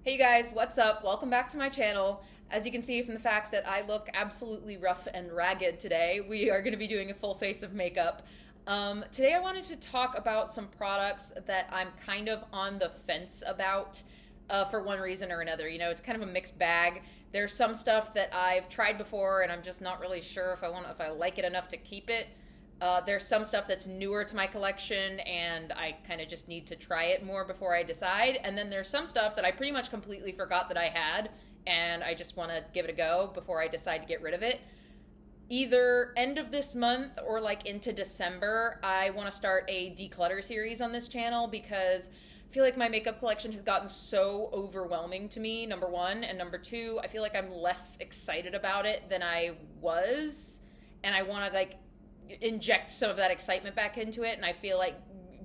Hey you guys, what's up? Welcome back to my channel. As you can see from the fact that I look absolutely rough and ragged today, we are going to be doing a full face of makeup. Today I wanted to talk about some products that I'm kind of on the fence about for one reason or another. You know, it's kind of a mixed bag. There's some stuff that I've tried before and I'm just not really sure if I like it enough to keep it. There's some stuff that's newer to my collection and I kind of just need to try it more before I decide. And then there's some stuff that I pretty much completely forgot that I had and I just want to give it a go before I decide to get rid of it. Either end of this month or like into December, I want to start a declutter series on this channel because I feel like my makeup collection has gotten so overwhelming to me, number one. And number two, I feel like I'm less excited about it than I was. And I want to like inject some of that excitement back into it, and I feel like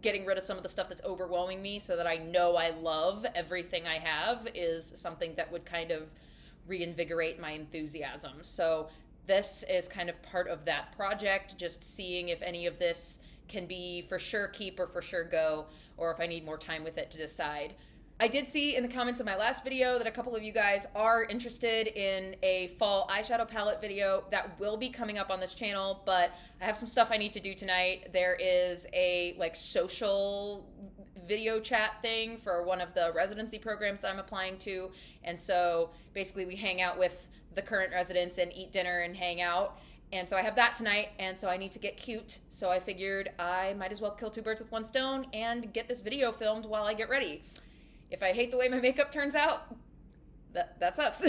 getting rid of some of the stuff that's overwhelming me so that I know I love everything I have is something that would kind of reinvigorate my enthusiasm. So this is kind of part of that project, just seeing if any of this can be for sure keep or for sure go, or if I need more time with it to decide. I did see in the comments of my last video that a couple of you guys are interested in a fall eyeshadow palette video that will be coming up on this channel, but I have some stuff I need to do tonight. There is a like social video chat thing for one of the residency programs that I'm applying to, and so basically we hang out with the current residents and eat dinner and hang out. And so I have that tonight, and so I need to get cute. So I figured I might as well kill two birds with one stone and get this video filmed while I get ready. If I hate the way my makeup turns out, that sucks.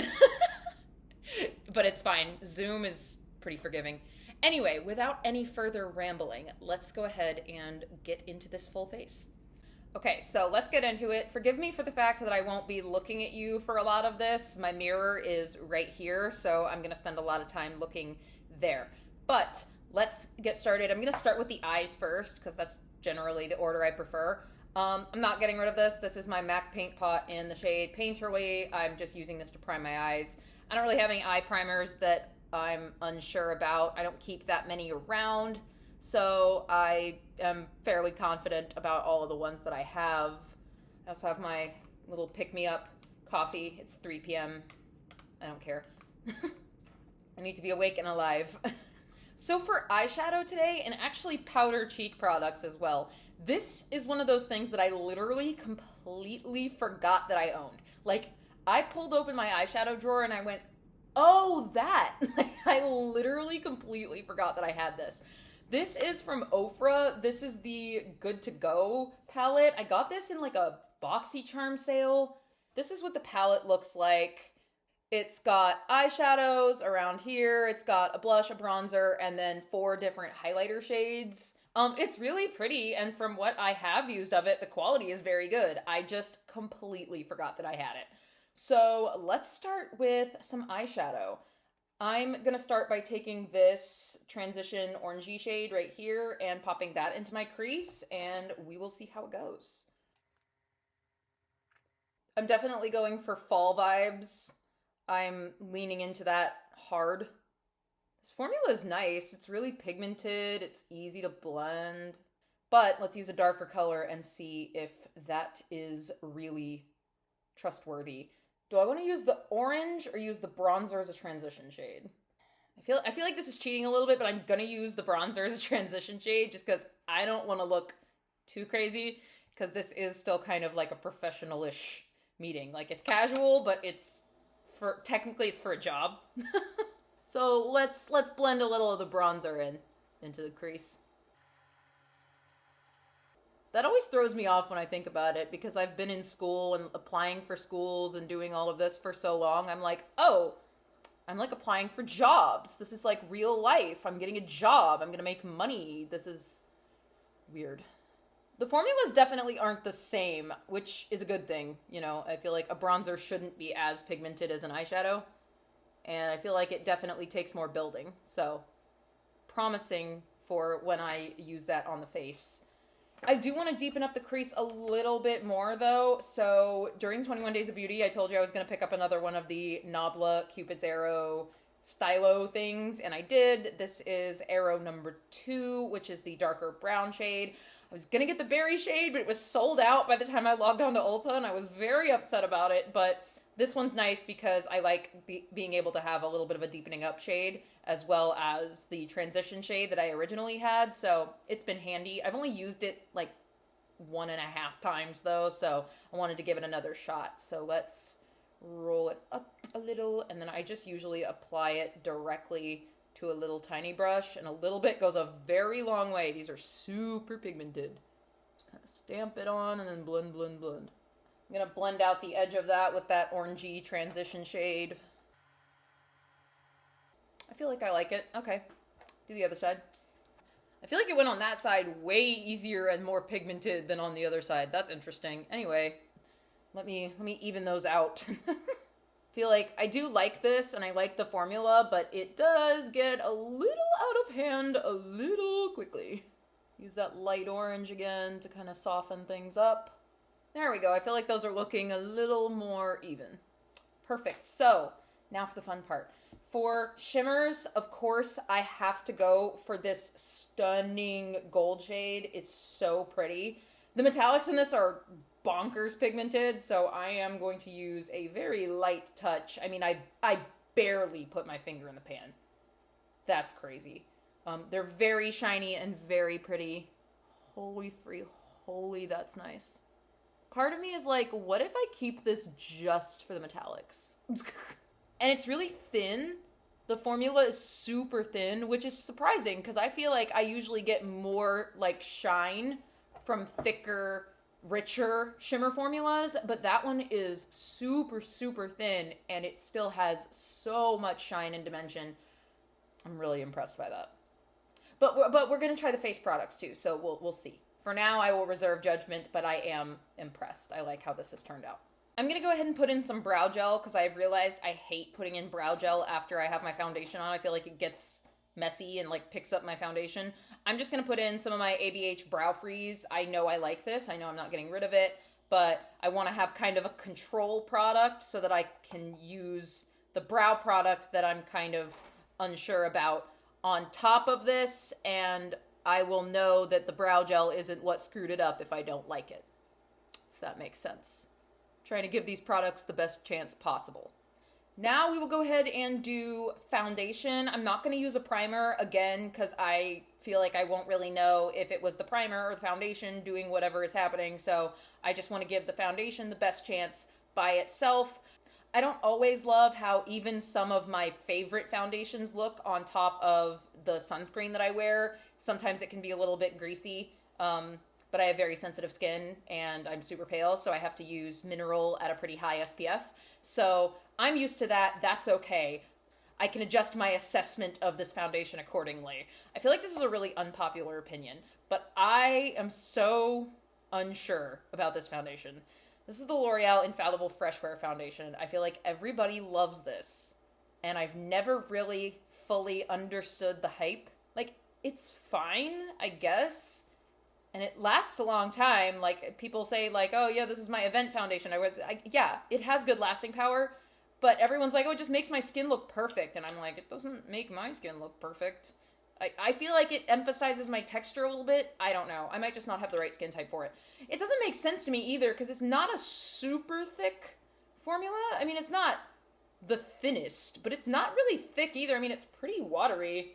But it's fine. Zoom is pretty forgiving. Anyway, without any further rambling, let's go ahead and get into this full face. Okay, so let's get into it. Forgive me for the fact that I won't be looking at you for a lot of this. My mirror is right here, so I'm going to spend a lot of time looking there. But let's get started. I'm going to start with the eyes first, because that's generally the order I prefer. I'm not getting rid of this. This is my MAC paint pot in the shade Painterly. I'm just using this to prime my eyes. I don't really have any eye primers that I'm unsure about. I don't keep that many around, so I am fairly confident about all of the ones that I have. I also have my little pick-me-up coffee. It's 3 p.m. I don't care. I need to be awake and alive. So for eyeshadow today, and actually powder cheek products as well, this is one of those things that I literally completely forgot that I owned. Like, I pulled open my eyeshadow drawer and I went, oh, that! Like, I literally completely forgot that I had this. This is from Ofra. This is the Good to Go palette. I got this in like a BoxyCharm sale. This is what the palette looks like. It's got eyeshadows around here. It's got a blush, a bronzer, and then 4 different highlighter shades. It's really pretty, and from what I have used of it, the quality is very good. I just completely forgot that I had it. So let's start with some eyeshadow. I'm gonna start by taking this transition orangey shade right here and popping that into my crease, and we will see how it goes. I'm definitely going for fall vibes. I'm leaning into that hard. This formula is nice. It's really pigmented. It's easy to blend. But let's use a darker color and see if that is really trustworthy. Do I want to use the orange or use the bronzer as a transition shade? I feel like this is cheating a little bit, but I'm going to use the bronzer as a transition shade just because I don't want to look too crazy, because this is still kind of like a professional-ish meeting. Like, it's casual, but technically it's for a job. So let's blend a little of the bronzer into the crease. That always throws me off when I think about it, because I've been in school and applying for schools and doing all of this for so long. I'm like, oh, I'm like applying for jobs. This is like real life. I'm getting a job. I'm gonna make money. This is weird. The formulas definitely aren't the same, which is a good thing. You know, I feel like a bronzer shouldn't be as pigmented as an eyeshadow. And I feel like it definitely takes more building. So, promising for when I use that on the face. I do want to deepen up the crease a little bit more, though. So, during 21 Days of Beauty, I told you I was going to pick up another one of the Nabla Cupid's Arrow stylo things, and I did. This is Arrow number 2, which is the darker brown shade. I was gonna get the berry shade, but it was sold out by the time I logged on to Ulta, and I was very upset about it, but this one's nice because I like being able to have a little bit of a deepening up shade as well as the transition shade that I originally had, so it's been handy. I've only used it like 1.5 times though, so I wanted to give it another shot. So let's roll it up a little, and then I just usually apply it directly to a little tiny brush, and a little bit goes a very long way. These are super pigmented. Just kind of stamp it on and then blend, blend, blend. I'm gonna blend out the edge of that with that orangey transition shade. I feel like I like it. Okay, do the other side. I feel like it went on that side way easier and more pigmented than on the other side. That's interesting. Anyway, let me even those out. Feel like I do like this and I like the formula, but it does get a little out of hand a little quickly. Use that light orange again to kind of soften things up. There we go. I feel like those are looking a little more even. Perfect. So now for the fun part. For shimmers, of course, I have to go for this stunning gold shade. It's so pretty. The metallics in this are bonkers pigmented, so I am going to use a very light touch. I mean, I barely put my finger in the pan. That's crazy. They're very shiny and very pretty. Holy, that's nice. Part of me is like, what if I keep this just for the metallics? And it's really thin. The formula is super thin, which is surprising because I feel like I usually get more like shine from thicker, richer shimmer formulas, but that one is super, super thin and it still has so much shine and dimension. I'm really impressed by that. But we're going to try the face products too, so we'll see. For now, I will reserve judgment, but I am impressed. I like how this has turned out. I'm going to go ahead and put in some brow gel because I've realized I hate putting in brow gel after I have my foundation on. I feel like it gets messy and like picks up my foundation. I'm just going to put in some of my ABH Brow Freeze. I know I like this. I know I'm not getting rid of it, but I want to have kind of a control product so that I can use the brow product that I'm kind of unsure about on top of this, and I will know that the brow gel isn't what screwed it up if I don't like it. If that makes sense. Trying to give these products the best chance possible. Now we will go ahead and do foundation. I'm not going to use a primer again because I feel like I won't really know if it was the primer or the foundation doing whatever is happening. So I just want to give the foundation the best chance by itself. I don't always love how even some of my favorite foundations look on top of the sunscreen that I wear. Sometimes it can be a little bit greasy, but I have very sensitive skin and I'm super pale, so I have to use mineral at a pretty high SPF. So I'm used to that. That's okay. I can adjust my assessment of this foundation accordingly. I feel like this is a really unpopular opinion, but I am so unsure about this foundation. This is the L'Oreal Infallible Fresh Wear Foundation. I feel like everybody loves this, and I've never really fully understood the hype. Like, it's fine, I guess, and it lasts a long time. Like, people say, like, oh, yeah, this is my event foundation. Yeah, it has good lasting power, but everyone's like, oh, it just makes my skin look perfect, and I'm like, it doesn't make my skin look perfect. I feel like it emphasizes my texture a little bit. I don't know. I might just not have the right skin type for it. It doesn't make sense to me either because it's not a super thick formula. I mean, it's not the thinnest, but it's not really thick either. I mean, it's pretty watery.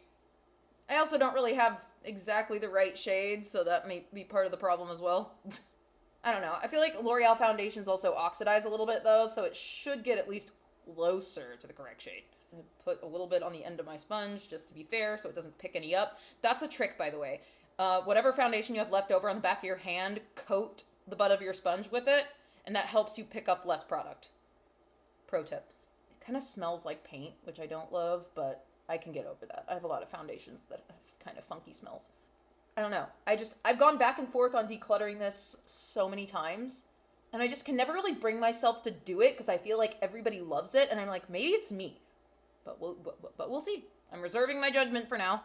I also don't really have exactly the right shade, so that may be part of the problem as well. I don't know. I feel like L'Oreal foundations also oxidize a little bit though, so it should get at least closer to the correct shade. Put a little bit on the end of my sponge just to be fair so it doesn't pick any up. That's a trick, by the way. Whatever foundation you have left over on the back of your hand, coat the butt of your sponge with it, and that helps you pick up less product. Pro tip. It kind of smells like paint, which I don't love, but I can get over that. I have a lot of foundations that have kind of funky smells. I don't know. I've gone back and forth on decluttering this so many times, and I just can never really bring myself to do it because I feel like everybody loves it, and I'm like, maybe it's me. But we'll see. I'm reserving my judgment for now.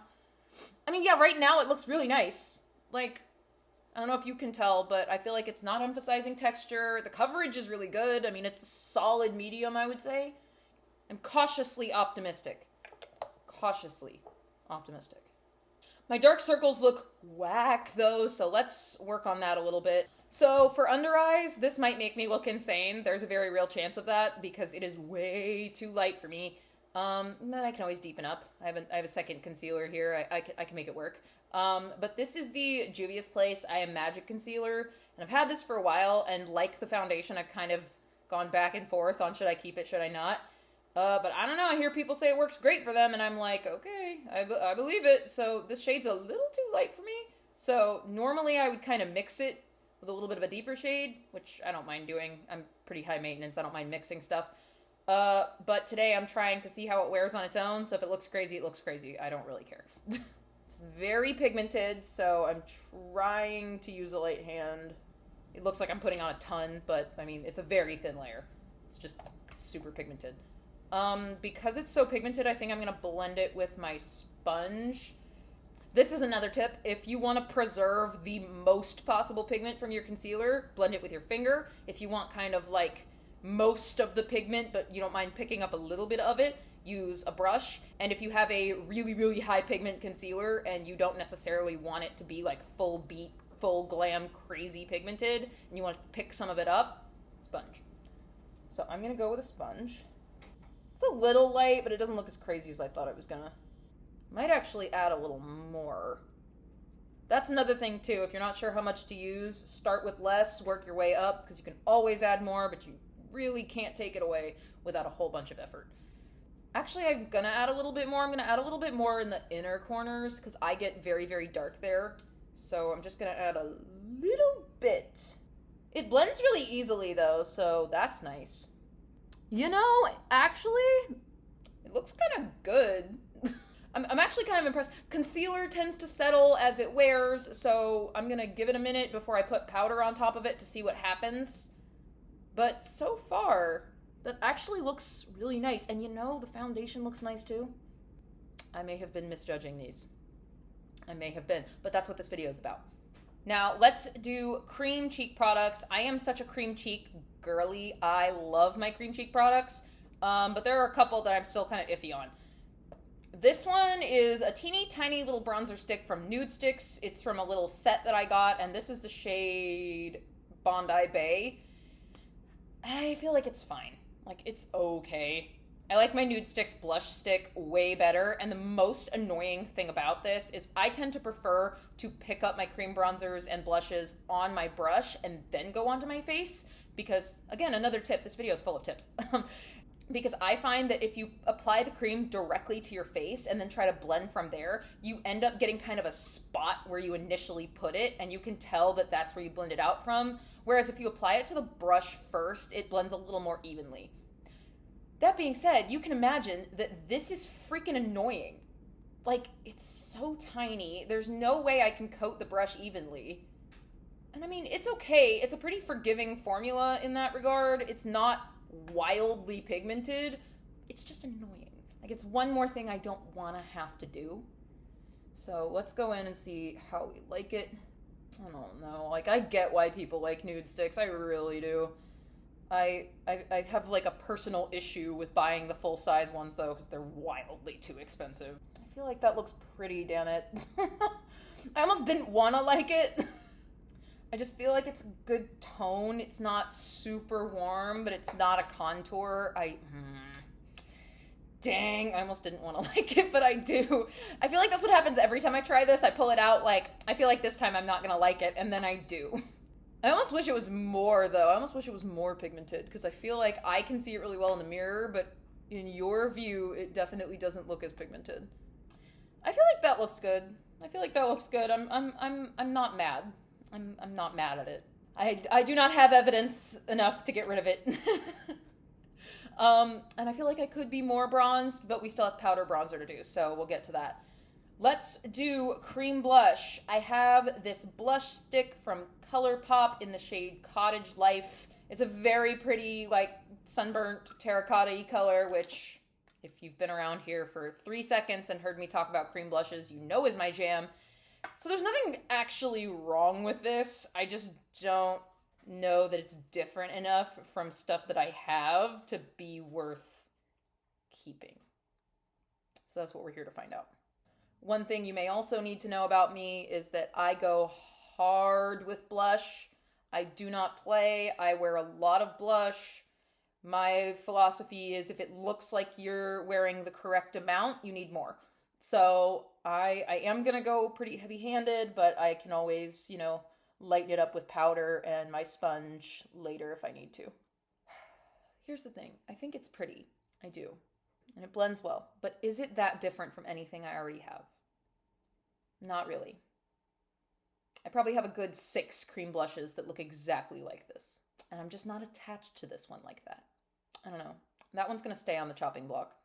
I mean, yeah, right now it looks really nice. Like, I don't know if you can tell, but I feel like it's not emphasizing texture. The coverage is really good. I mean, it's a solid medium, I would say. I'm cautiously optimistic. Cautiously optimistic. My dark circles look whack though, so let's work on that a little bit. So for under eyes, this might make me look insane. There's a very real chance of that because it is way too light for me. Then I can always deepen up. I have a second concealer here. I can make it work. But this is the Juvia's Place I Am Magic Concealer, and I've had this for a while, and like the foundation, I've kind of gone back and forth on should I keep it, should I not. But I don't know, I hear people say it works great for them, and I'm like, okay, I believe it. So this shade's a little too light for me. So normally I would kind of mix it with a little bit of a deeper shade, which I don't mind doing. I'm pretty high maintenance, I don't mind mixing stuff. But today I'm trying to see how it wears on its own, so if it looks crazy, it looks crazy. I don't really care. It's very pigmented, so I'm trying to use a light hand. It looks like I'm putting on a ton, but I mean, it's a very thin layer. It's just super pigmented. Because it's so pigmented, I think I'm gonna blend it with my sponge. This is another tip. If you want to preserve the most possible pigment from your concealer, blend it with your finger. If you want kind of like most of the pigment, but you don't mind picking up a little bit of it, use a brush. And if you have a really, really high pigment concealer and you don't necessarily want it to be like full beat, full glam, crazy pigmented, and you want to pick some of it up, sponge. So I'm gonna go with a sponge. It's a little light, but it doesn't look as crazy as I thought it was gonna. Might actually add a little more. That's another thing too. If you're not sure how much to use, start with less, work your way up, because you can always add more, but you really can't take it away without a whole bunch of effort. Actually, I'm gonna add a little bit more. I'm gonna add a little bit more in the inner corners because I get very, very dark there. So I'm just gonna add a little bit. It blends really easily though, so that's nice. You know, actually, it looks kind of good. I'm actually kind of impressed. Concealer tends to settle as it wears, so I'm gonna give it a minute before I put powder on top of it to see what happens. But so far, that actually looks really nice. And you know, the foundation looks nice too. I may have been misjudging these. I may have been, but that's what this video is about. Now, let's do cream cheek products. I am such a cream cheek girly. I love my cream cheek products, but there are a couple that I'm still kind of iffy on. This one is a teeny tiny little bronzer stick from Nudestix. It's from a little set that I got, and this is the shade Bondi Bae. I feel like it's fine. Like, it's okay. I like my Nudestix blush stick way better, and the most annoying thing about this is I tend to prefer to pick up my cream bronzers and blushes on my brush and then go onto my face, because, again, another tip, this video is full of tips, because I find that if you apply the cream directly to your face and then try to blend from there, you end up getting kind of a spot where you initially put it, and you can tell that that's where you blend it out from, whereas if you apply it to the brush first, it blends a little more evenly. That being said, you can imagine that this is freaking annoying. Like, it's so tiny. There's no way I can coat the brush evenly. And I mean, it's okay. It's a pretty forgiving formula in that regard. It's not wildly pigmented. It's just annoying. Like, it's one more thing I don't want to have to do. So let's go in and see how we like it. I don't know. Like, I get why people like Nudestix. I really do. I have like a personal issue with buying the full size ones though, because they're wildly too expensive. I feel like that looks pretty, damn it. I almost didn't want to like it. I just feel like it's a good tone. It's not super warm, but it's not a contour. Dang, I almost didn't want to like it, but I do. I feel like that's what happens every time I try this. I pull it out like, I feel like this time I'm not gonna like it, and then I do. I almost wish it was more, though. I almost wish it was more pigmented, because I feel like I can see it really well in the mirror, but in your view, it definitely doesn't look as pigmented. I feel like that looks good. I feel like that looks good. I'm not mad. I'm not mad at it. I do not have evidence enough to get rid of it. And I feel like I could be more bronzed, but we still have powder bronzer to do, so we'll get to that. Let's do cream blush. I have this blush stick from Colourpop in the shade Cottage Life. It's a very pretty, like, sunburnt terracotta-y color, which, if you've been around here for 3 seconds and heard me talk about cream blushes, you know is my jam. So there's nothing actually wrong with this. I just don't know that it's different enough from stuff that I have to be worth keeping. So that's what we're here to find out. One thing you may also need to know about me is that I go hard with blush. I do not play. I wear a lot of blush. My philosophy is if it looks like you're wearing the correct amount, you need more. So I am going to go pretty heavy-handed, but I can always, you know, lighten it up with powder and my sponge later if I need to. Here's the thing. I think it's pretty. I do. And it blends well. But is it that different from anything I already have? Not really. I probably have a good 6 cream blushes that look exactly like this. And I'm just not attached to this one like that. I don't know. That one's going to stay on the chopping block.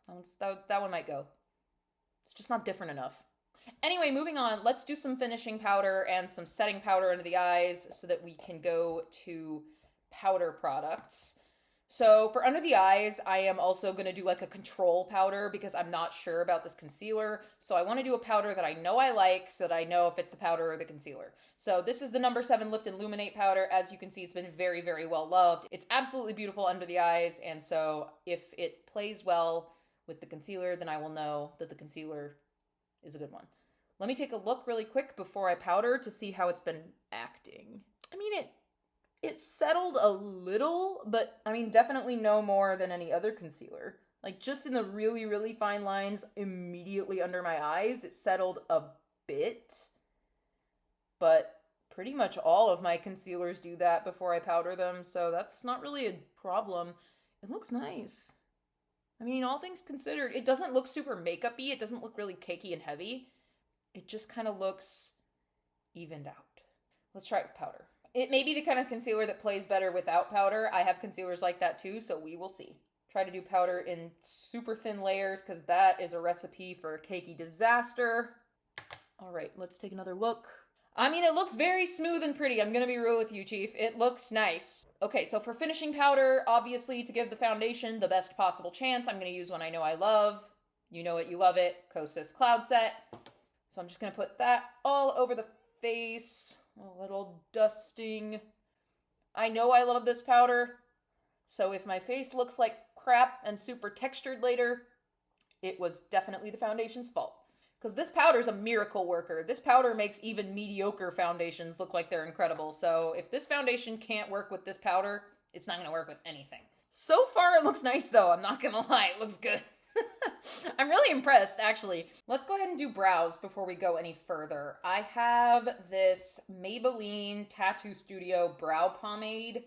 That one might go. It's just not different enough. Anyway, moving on. Let's do some finishing powder and some setting powder under the eyes so that we can go to powder products. So for under the eyes, I am also going to do like a control powder because I'm not sure about this concealer. So I want to do a powder that I know I like so that I know if it's the powder or the concealer. So this is the number 7 Lift and Luminate powder. As you can see, it's been very, very well loved. It's absolutely beautiful under the eyes. And so if it plays well with the concealer, then I will know that the concealer is a good one. Let me take a look really quick before I powder to see how it's been acting. I mean, it settled a little, but I mean, definitely no more than any other concealer. Like just in the really, really fine lines immediately under my eyes, it settled a bit. But pretty much all of my concealers do that before I powder them, so that's not really a problem. It looks nice. I mean, all things considered, it doesn't look super makeup-y. It doesn't look really cakey and heavy. It just kind of looks evened out. Let's try it with powder. It may be the kind of concealer that plays better without powder. I have concealers like that too, so we will see. Try to do powder in super thin layers because that is a recipe for a cakey disaster. All right, let's take another look. I mean, it looks very smooth and pretty. I'm going to be real with you, Chief. It looks nice. Okay, so for finishing powder, obviously to give the foundation the best possible chance, I'm going to use one I know I love. You know it, you love it. Kosas Cloud Set. So I'm just going to put that all over the face. A little dusting. I know I love this powder, so if my face looks like crap and super textured later, it was definitely the foundation's fault. Because this powder is a miracle worker. This powder makes even mediocre foundations look like they're incredible. So if this foundation can't work with this powder, it's not going to work with anything. So far it looks nice though, I'm not going to lie, it looks good. I'm really impressed, actually. Let's go ahead and do brows before we go any further. I have this Maybelline Tattoo Studio brow pomade.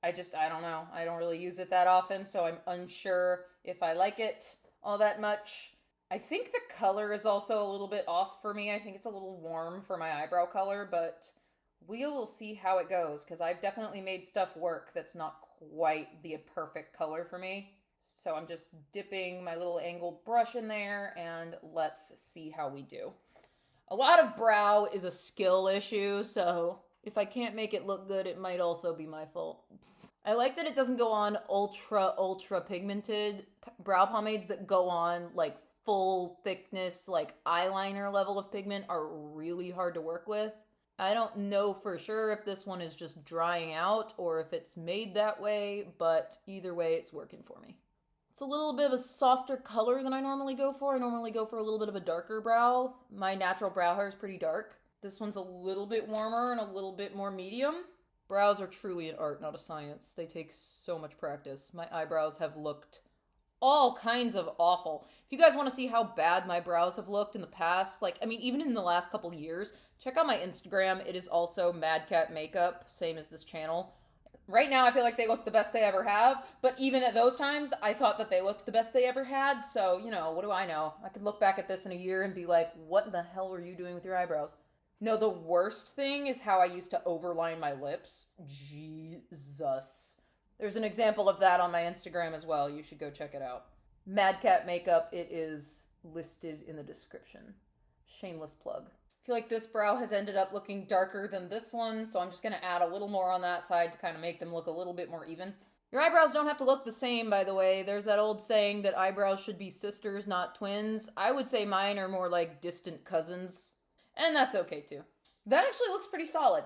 I don't know. I don't really use it that often, so I'm unsure if I like it all that much. I think the color is also a little bit off for me. I think it's a little warm for my eyebrow color, but we will see how it goes, because I've definitely made stuff work that's not quite the perfect color for me. So I'm just dipping my little angled brush in there, and let's see how we do. A lot of brow is a skill issue, so if I can't make it look good, it might also be my fault. I like that it doesn't go on ultra pigmented. Brow pomades that go on like full thickness, like eyeliner level of pigment are really hard to work with. I don't know for sure if this one is just drying out or if it's made that way, but either way, it's working for me. It's a little bit of a softer color than I normally go for. I normally go for a little bit of a darker brow. My natural brow hair is pretty dark. This one's a little bit warmer and a little bit more medium. Brows are truly an art, not a science. They take so much practice. My eyebrows have looked all kinds of awful. If you guys want to see how bad my brows have looked in the past, even in the last couple years, check out my Instagram. It is also Madcat Makeup, same as this channel. Right now, I feel like they look the best they ever have, but even at those times, I thought that they looked the best they ever had, so, what do I know? I could look back at this in a year and be like, what in the hell were you doing with your eyebrows? No, the worst thing is how I used to overline my lips. Jesus. There's an example of that on my Instagram as well. You should go check it out. Madcat Makeup, it is listed in the description. Shameless plug. I feel like this brow has ended up looking darker than this one, so I'm just going to add a little more on that side to kind of make them look a little bit more even. Your eyebrows don't have to look the same, by the way. There's that old saying that eyebrows should be sisters, not twins. I would say mine are more like distant cousins, and that's okay too. That actually looks pretty solid.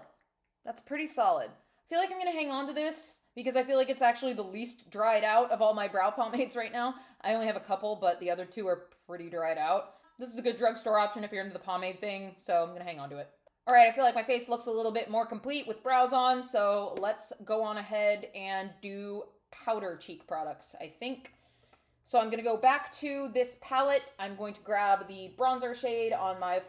That's pretty solid. I feel like I'm going to hang on to this because I feel like it's actually the least dried out of all my brow pomades right now. I only have a couple, but the other two are pretty dried out. this is a good drugstore option if you're into the pomade thing, so I'm gonna hang on to it. All right, I feel like my face looks a little bit more complete with brows on, so let's go on ahead and do powder cheek products, I think. So I'm going to go back to this palette. I'm going to grab the bronzer shade on my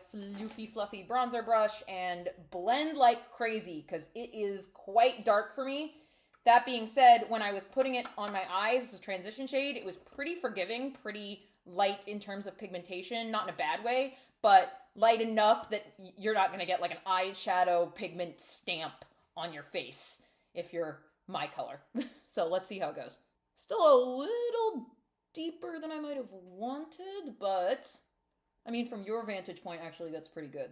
fluffy bronzer brush and blend like crazy because it is quite dark for me. That being said, when I was putting it on my eyes as a transition shade, it was pretty forgiving, pretty light in terms of pigmentation, not in a bad way, but light enough that you're not going to get like an eyeshadow pigment stamp on your face if you're my color. So let's see how it goes. Still a little deeper than I might have wanted, but I mean, from your vantage point, actually, that's pretty good.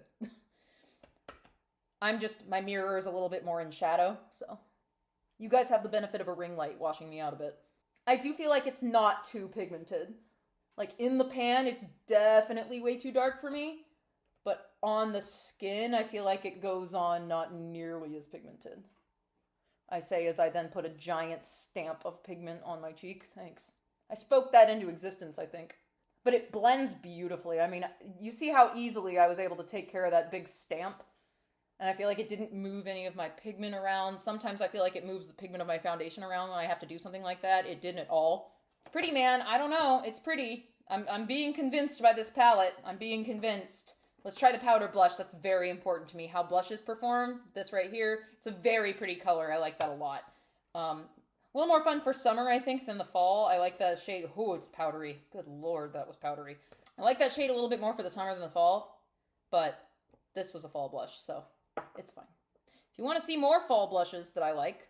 My mirror is a little bit more in shadow, so you guys have the benefit of a ring light washing me out a bit. I do feel like it's not too pigmented. Like in the pan, it's definitely way too dark for me, but on the skin, I feel like it goes on not nearly as pigmented. I say as I then put a giant stamp of pigment on my cheek. Thanks. I spoke that into existence, I think. But it blends beautifully. I mean, you see how easily I was able to take care of that big stamp? And I feel like it didn't move any of my pigment around. Sometimes I feel like it moves the pigment of my foundation around when I have to do something like that. It didn't at all. It's pretty, man. I don't know. It's pretty. I'm being convinced by this palette. I'm being convinced. Let's try the powder blush. That's very important to me. How blushes perform. This right here. It's a very pretty color. I like that a lot. A little more fun for summer, I think, than the fall. I like that shade. Oh, it's powdery. Good lord, that was powdery. I like that shade a little bit more for the summer than the fall, but this was a fall blush, so it's fine. If you want to see more fall blushes that I like,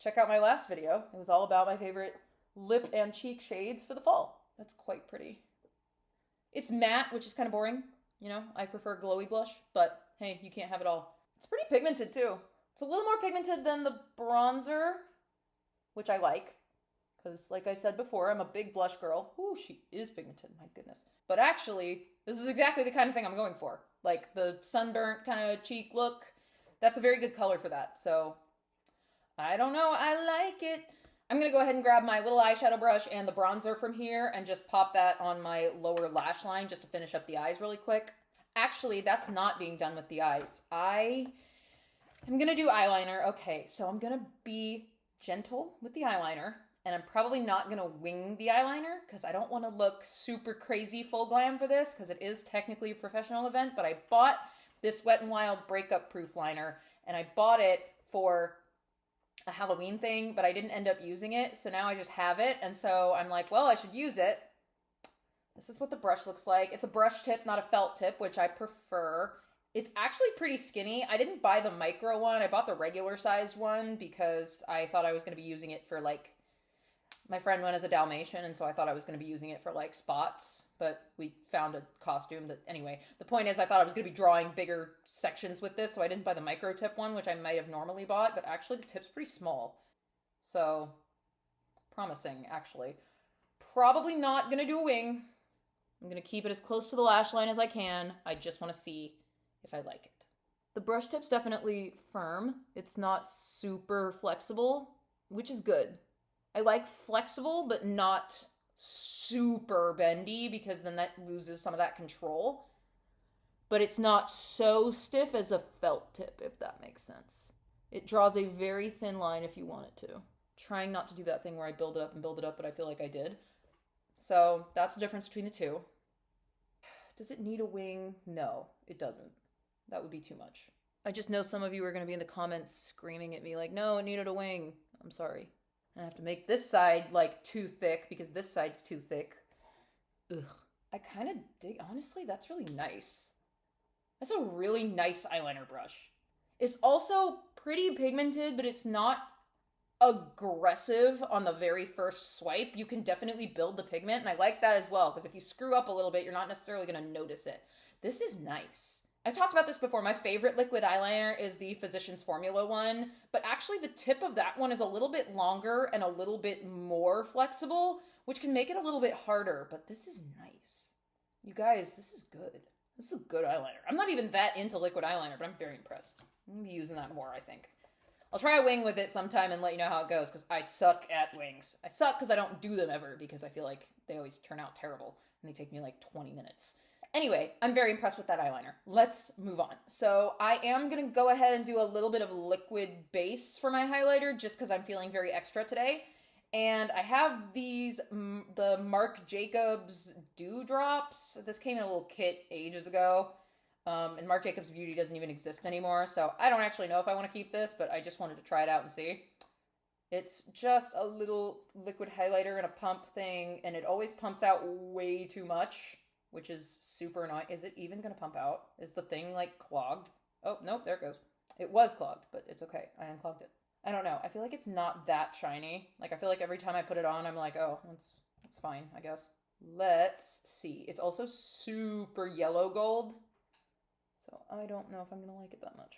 check out my last video. It was all about my favorite lip and cheek shades for the fall. That's quite pretty. It's matte, which is kind of boring. You know, I prefer glowy blush, but hey, you can't have it all. It's pretty pigmented, too. It's a little more pigmented than the bronzer, which I like, because like I said before, I'm a big blush girl. Ooh, she is pigmented, my goodness. But actually, this is exactly the kind of thing I'm going for. Like the sunburnt kind of cheek look, that's a very good color for that. So, I don't know, I like it. I'm going to go ahead and grab my little eyeshadow brush and the bronzer from here and just pop that on my lower lash line just to finish up the eyes really quick. Actually, that's not being done with the eyes. I'm going to do eyeliner. Okay, so I'm going to be gentle with the eyeliner, and I'm probably not going to wing the eyeliner because I don't want to look super crazy full glam for this because it is technically a professional event, but I bought this Wet n Wild Breakup Proof liner, and I bought it for a Halloween thing, but I didn't end up using it, so now I just have it, and so I'm like, well, I should use it. This is what the brush looks like. It's a brush tip, not a felt tip, which I prefer. It's actually pretty skinny. I didn't buy the micro one. I bought the regular size one because I thought I was going to be using it for like, my friend went as a Dalmatian, and so I thought I was going to be using it for like spots, but we found a costume that, anyway, the point is I thought I was going to be drawing bigger sections with this, so I didn't buy the micro tip one, which I might have normally bought, but actually the tip's pretty small. So, promising, actually. Probably not going to do a wing. I'm going to keep it as close to the lash line as I can. I just want to see if I like it. The brush tip's definitely firm. It's not super flexible, which is good. I like flexible, but not super bendy because then that loses some of that control. But it's not so stiff as a felt tip, if that makes sense. It draws a very thin line if you want it to. Trying not to do that thing where I build it up and build it up, but I feel like I did. So that's the difference between the two. Does it need a wing? No, it doesn't. That would be too much. I just know some of you are going to be in the comments screaming at me like, no, it needed a wing. I'm sorry. I have to make this side like too thick because this side's too thick. Ugh. I kind of dig, honestly, that's really nice. That's a really nice eyeliner brush. It's also pretty pigmented, but it's not aggressive on the very first swipe. You can definitely build the pigment, and I like that as well, because if you screw up a little bit, you're not necessarily going to notice it. This is nice. I've talked about this before. My favorite liquid eyeliner is the Physicians Formula one, but actually the tip of that one is a little bit longer and a little bit more flexible, which can make it a little bit harder, but this is nice. You guys, this is good. This is a good eyeliner. I'm not even that into liquid eyeliner, but I'm very impressed. I'm going to be using that more, I think. I'll try a wing with it sometime and let you know how it goes, because I suck at wings. I suck because I don't do them ever, because I feel like they always turn out terrible, and they take me like 20 minutes. Anyway, I'm very impressed with that eyeliner. Let's move on. So I am going to go ahead and do a little bit of liquid base for my highlighter just because I'm feeling very extra today. And I have these, the Marc Jacobs Dew Drops. This came in a little kit ages ago. And Marc Jacobs Beauty doesn't even exist anymore. So I don't actually know if I want to keep this, but I just wanted to try it out and see. It's just a little liquid highlighter and a pump thing. And it always pumps out way too much, which is super annoying. Is it even going to pump out? Is the thing like clogged? Oh, nope, there it goes. It was clogged, but it's okay. I unclogged it. I don't know. I feel like it's not that shiny. Like, I feel like every time I put it on, I'm like, oh, that's fine, I guess. Let's see. It's also super yellow gold. So I don't know if I'm going to like it that much.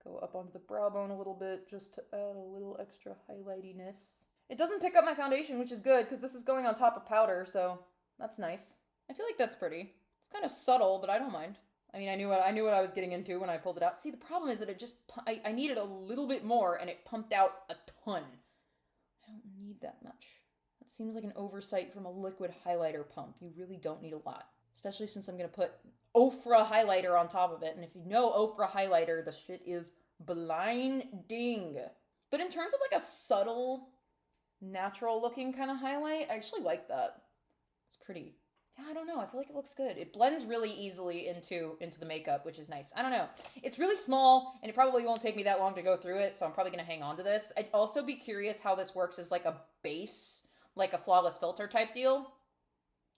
Go up onto the brow bone a little bit just to add a little extra highlightiness. It doesn't pick up my foundation, which is good because this is going on top of powder, so that's nice. I feel like that's pretty. It's kind of subtle, but I don't mind. I mean, I knew what I was getting into when I pulled it out. See, the problem is that it just, I needed a little bit more and it pumped out a ton. I don't need that much. That seems like an oversight from a liquid highlighter pump. You really don't need a lot, especially since I'm going to put Ofra highlighter on top of it. And if you know Ofra highlighter, the shit is blinding. But in terms of like a subtle, natural looking kind of highlight, I actually like that. It's pretty. I don't know. I feel like it looks good. It blends really easily into the makeup, which is nice. I don't know. It's really small, and it probably won't take me that long to go through it, so I'm probably going to hang on to this. I'd also be curious how this works as like a base, like a flawless filter type deal.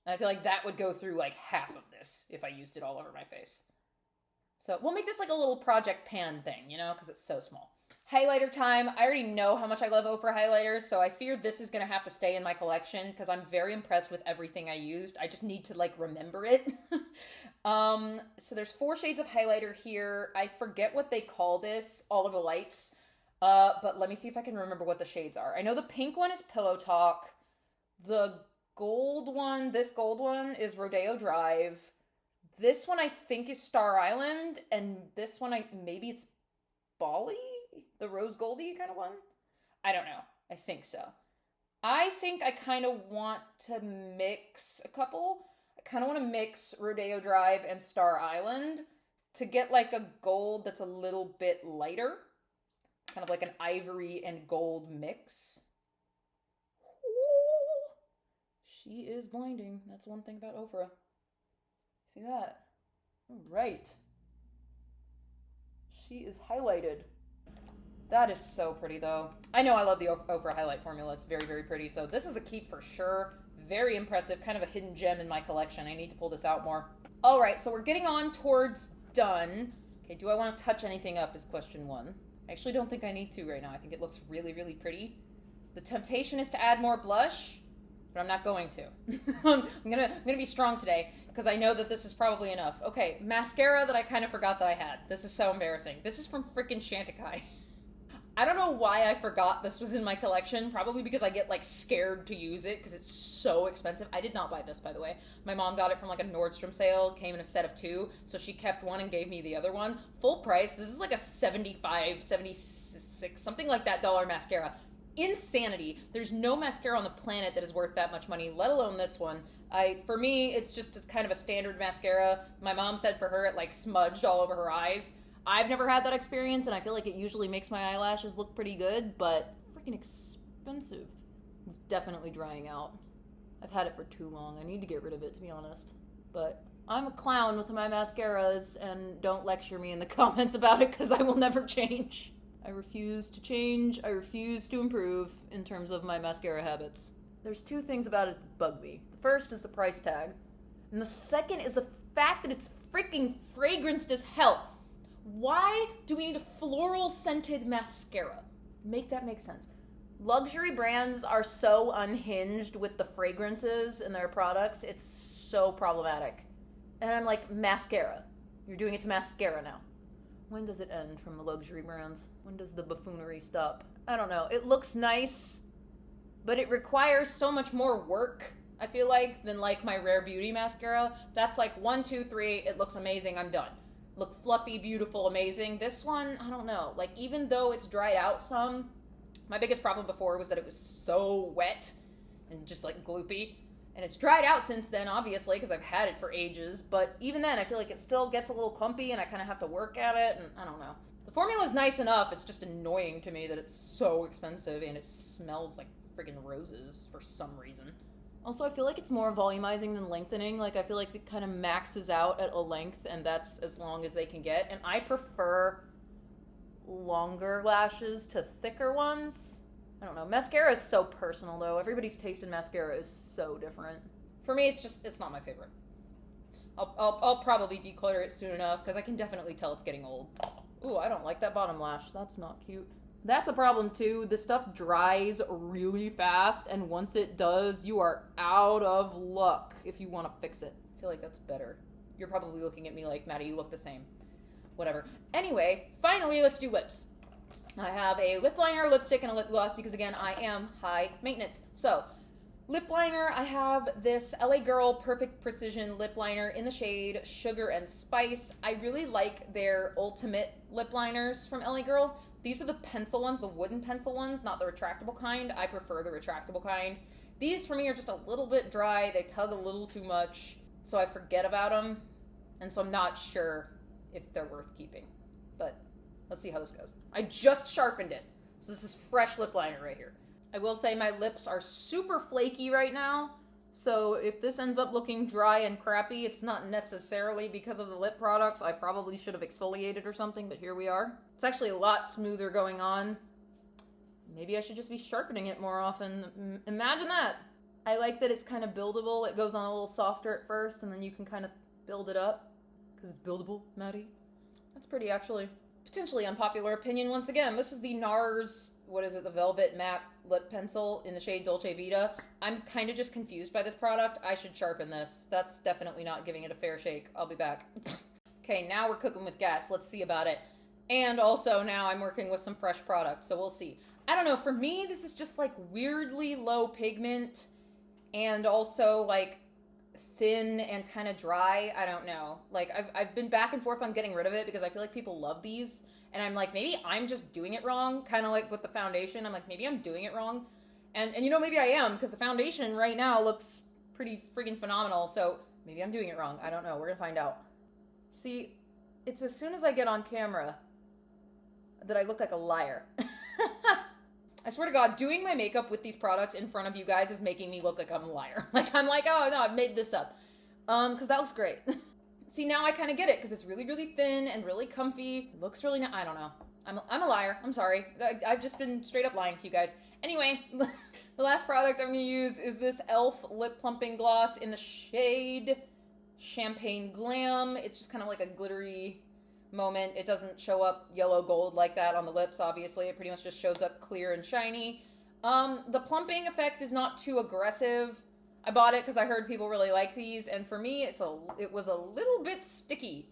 And I feel like that would go through like half of this if I used it all over my face. So we'll make this like a little project pan thing, you know, because it's so small. Highlighter time. I already know how much I love Ofra highlighters, so I fear this is going to have to stay in my collection because I'm very impressed with everything I used. I just need to like remember it. So there's 4 shades of highlighter here. I forget what they call this, all of the lights. But let me see if I can remember what the shades are. I know the pink one is Pillow Talk. The gold one, this gold one is Rodeo Drive. This one I think is Star Island, and this one maybe it's Bali? The rose goldy kind of one? I don't know. I think so. I think I kind of want to mix a couple. I kind of want to mix Rodeo Drive and Star Island to get like a gold that's a little bit lighter. Kind of like an ivory and gold mix. Ooh, she is blinding. That's one thing about Ofra. See that? All right. She is highlighted. That is so pretty, though. I know I love the Ofra highlight formula. It's very, very pretty. So this is a keep for sure. Very impressive. Kind of a hidden gem in my collection. I need to pull this out more. All right, so we're getting on towards done. Okay, do I want to touch anything up is question 1. I actually don't think I need to right now. I think it looks really, really pretty. The temptation is to add more blush, but I'm not going to. I'm gonna be strong today because I know that this is probably enough. Okay, mascara that I kind of forgot that I had. This is so embarrassing. This is from freaking Chanticleer. I don't know why I forgot this was in my collection. Probably because I get like scared to use it because it's so expensive. I did not buy this, by the way. My mom got it from like a Nordstrom sale. Came in a set of 2. So she kept one and gave me the other one. Full price. This is like a $75, $76, something like that dollar mascara. Insanity. There's no mascara on the planet that is worth that much money, let alone this one. For me, it's just kind of a standard mascara. My mom said for her it like smudged all over her eyes. I've never had that experience, and I feel like it usually makes my eyelashes look pretty good, but freaking expensive. It's definitely drying out. I've had it for too long. I need to get rid of it, to be honest. But I'm a clown with my mascaras, and don't lecture me in the comments about it, because I will never change. I refuse to change. I refuse to improve in terms of my mascara habits. There's 2 things about it that bug me. The first is the price tag, and the second is the fact that it's freaking fragranced as hell. Why do we need a floral scented mascara? Make that make sense. Luxury brands are so unhinged with the fragrances in their products. It's so problematic. And I'm like, mascara. You're doing it to mascara now. When does it end from the luxury brands? When does the buffoonery stop? I don't know. It looks nice, but it requires so much more work, I feel like, than like my Rare Beauty mascara. That's like 1, 2, 3. It looks amazing. I'm done. Look fluffy, beautiful, amazing. This one, I don't know. Like, even though it's dried out some, my biggest problem before was that it was so wet and just, like, gloopy. And it's dried out since then, obviously, because I've had it for ages. But even then, I feel like it still gets a little clumpy and I kind of have to work at it. And I don't know. The formula's nice enough. It's just annoying to me that it's so expensive and it smells like friggin' roses for some reason. Also, I feel like it's more volumizing than lengthening. Like, I feel like it kind of maxes out at a length and that's as long as they can get. And I prefer longer lashes to thicker ones. I don't know. Mascara is so personal, though. Everybody's taste in mascara is so different. For me, it's not my favorite. I'll probably declutter it soon enough, because I can definitely tell it's getting old. Ooh, I don't like that bottom lash. That's not cute. That's a problem, too. This stuff dries really fast, and once it does, you are out of luck if you want to fix it. I feel like that's better. You're probably looking at me like, Maddie, you look the same. Whatever. Anyway, finally, let's do lips. I have a lip liner, lipstick, and a lip gloss because, again, I am high maintenance. So, lip liner, I have this LA Girl Perfect Precision lip liner in the shade Sugar and Spice. I really like their ultimate lip liners from LA Girl. These are the pencil ones, the wooden pencil ones, not the retractable kind. I prefer the retractable kind. These, for me, are just a little bit dry. They tug a little too much, so I forget about them. And so I'm not sure if they're worth keeping. But let's see how this goes. I just sharpened it. So this is fresh lip liner right here. I will say my lips are super flaky right now. So if this ends up looking dry and crappy, it's not necessarily because of the lip products. I probably should have exfoliated or something, but here we are. It's actually a lot smoother going on. Maybe I should just be sharpening it more often. Imagine that. I like that it's kind of buildable. It goes on a little softer at first, and then you can kind of build it up. Because it's buildable, Maddie. That's pretty, actually. Potentially unpopular opinion once again. This is the NARS, what is it, the Velvet Matte Lip Pencil in the shade Dolce Vita. I'm kind of just confused by this product. I should sharpen this. That's definitely not giving it a fair shake. I'll be back. Okay, now we're cooking with gas. Let's see about it. And also now I'm working with some fresh products, so we'll see. I don't know, for me, this is just like weirdly low pigment and also like thin and kind of dry. I don't know. Like I've been back and forth on getting rid of it because I feel like people love these. And I'm like, maybe I'm just doing it wrong. Kind of like with the foundation. I'm like, maybe I'm doing it wrong. And you know, maybe I am because the foundation right now looks pretty friggin' phenomenal. So maybe I'm doing it wrong. I don't know. We're going to find out. See, it's as soon as I get on camera that I look like a liar. I swear to God, doing my makeup with these products in front of you guys is making me look like I'm a liar. Like, I'm like, oh, no, I've made this up. Because that looks great. See, now I kind of get it, because it's really, really thin and really comfy. It looks really nice. I don't know. I'm a liar. I'm sorry. I've just been straight up lying to you guys. Anyway, the last product I'm going to use is this e.l.f. Lip Plumping Gloss in the shade Champagne Glam. It's just kind of like a glittery moment. It doesn't show up yellow gold like that on the lips, obviously. It pretty much just shows up clear and shiny. The plumping effect is not too aggressive. I bought it because I heard people really like these, and for me, it was a little bit sticky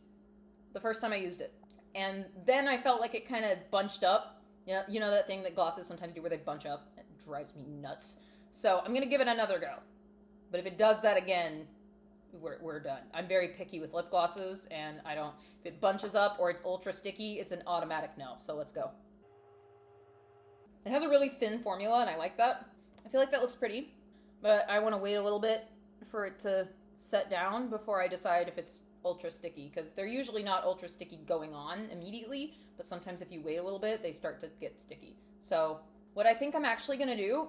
the first time I used it. And then I felt like it kind of bunched up. Yeah, you know that thing that glosses sometimes do where they bunch up? It drives me nuts. So I'm going to give it another go. But if it does that again, we're done. I'm very picky with lip glosses, and if it bunches up or it's ultra sticky, it's an automatic no. So let's go. It has a really thin formula, and I like that. I feel like that looks pretty, but I want to wait a little bit for it to set down before I decide if it's ultra sticky, because they're usually not ultra sticky going on immediately, but sometimes if you wait a little bit, they start to get sticky. So what I think I'm actually going to do,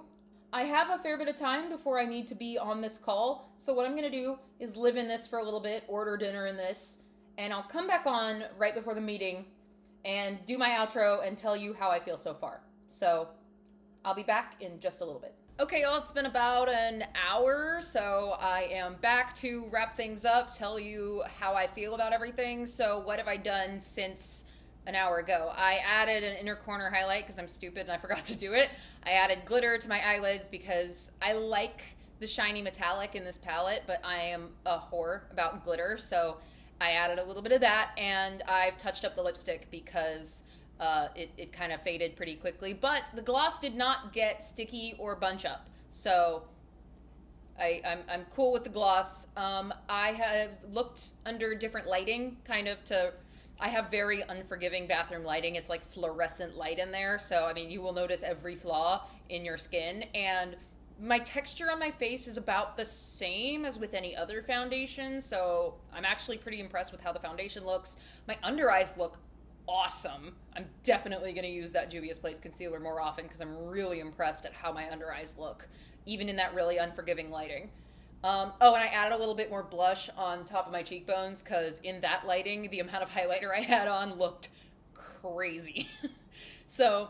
I have a fair bit of time before I need to be on this call, so what I'm going to do is live in this for a little bit, order dinner in this, and I'll come back on right before the meeting and do my outro and tell you how I feel so far. So I'll be back in just a little bit. Okay, y'all, it's been about an hour, so I am back to wrap things up, tell you how I feel about everything. So what have I done since an hour ago? I added an inner corner highlight because I'm stupid and I forgot to do it. I added glitter to my eyelids because I like the shiny metallic in this palette, but I am a whore about glitter, so I added a little bit of that, and I've touched up the lipstick because it kind of faded pretty quickly, but the gloss did not get sticky or bunch up, so I'm cool with the gloss. I have looked under different lighting, I have very unforgiving bathroom lighting. It's like fluorescent light in there, so I mean, you will notice every flaw in your skin, and My texture on my face is about the same as with any other foundation, so I'm actually pretty impressed with how the foundation looks. My under eyes look awesome. I'm definitely going to use that Juvia's Place concealer more often because I'm really impressed at how my under eyes look, even in that really unforgiving lighting. Oh, and I added a little bit more blush on top of my cheekbones because in that lighting, the amount of highlighter I had on looked crazy. So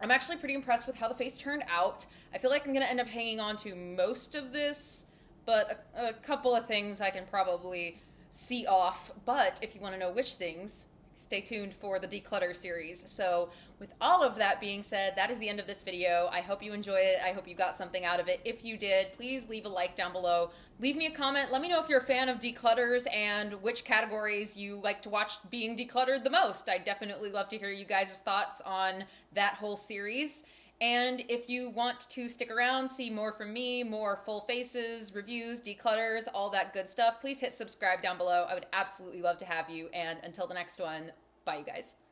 I'm actually pretty impressed with how the face turned out. I feel like I'm going to end up hanging on to most of this, but a couple of things I can probably see off. But if you want to know which things, stay tuned for the declutter series. So with all of that being said, that is the end of this video. I hope you enjoyed it. I hope you got something out of it. If you did, please leave a like down below. Leave me a comment. Let me know if you're a fan of declutters and which categories you like to watch being decluttered the most. I'd definitely love to hear you guys' thoughts on that whole series. And if you want to stick around, see more from me, more full faces, reviews, declutters, all that good stuff, please hit subscribe down below. I would absolutely love to have you. And until the next one, bye you guys.